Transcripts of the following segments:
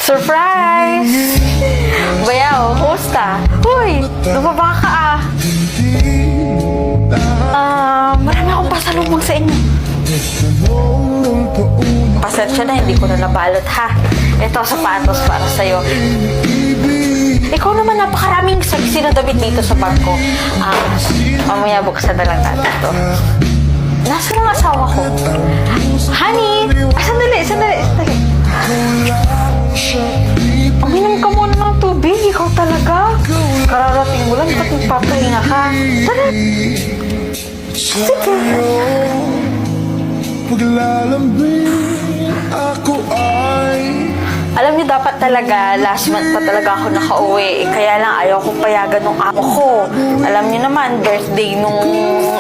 Surprise! Bayaw, kumusta? Uy, lumaba ka ah. Marami akong pasalubong sa inyo. Pasensya na, hindi ko na nabalot ha. Ito, sapatos para sa'yo. Ikaw naman, napakaraming sexy na damit dito sa bag ko. Mamaya buksan na lang natin ito. Nasaan ang asawa ko? Honey! Sandali. Uminom ka muna ng tubig. Ikaw talaga. Kararating mo lang, ba't magpapahinga ka? Tara. Sige. Alam niyo, dapat talaga, last month pa talaga ako nakauwi. Kaya lang, ayaw kong payagan ng amo ko. Alam niyo naman, birthday nung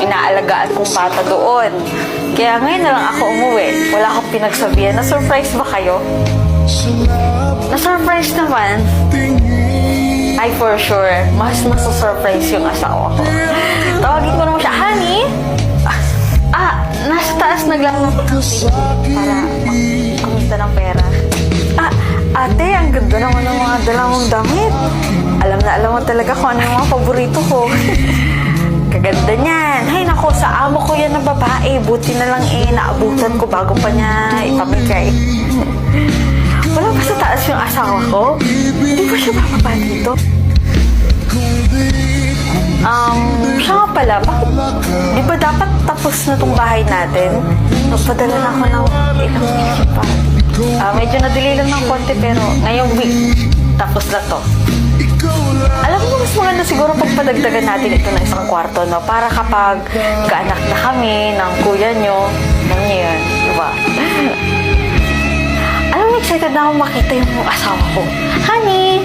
inaalagaan kong bata doon. Kaya ngayon na lang ako umuwi. Wala akong pinagsabihan. Na-surprise ba kayo? Na-surprise naman. Ay, for sure. Mas surprise yung asawa ko. Tawagin ko naman siya, honey? Nasa taas naglalaro para kumita ng pera. Ate, ang ganda naman ng mga dala mong damit. Alam mo talaga kung ano yung mga paborito ko. Kaganda niyan. Hay nako, sa amo ko yan na babae. Buti na lang naabutan ko bago pa niya ipamigay. Wala ba sa taas yung asawa ko? Hindi ba siya bababa dito? Siya nga pala, bakit? Di ba dapat tapos na tong bahay natin? Nagpadala na ako ng ilang week pa. Medyo nadili lang ng konti pero ngayong week, tapos na to. Alam mo, mas maganda siguro pagpadagdagan natin ito ng isang kwarto, no? Para kapag kaanak na kami ng kuya nyo, alam nyo yun, diba? Alam mo, excited na ako makita yung asawa ko. Honey!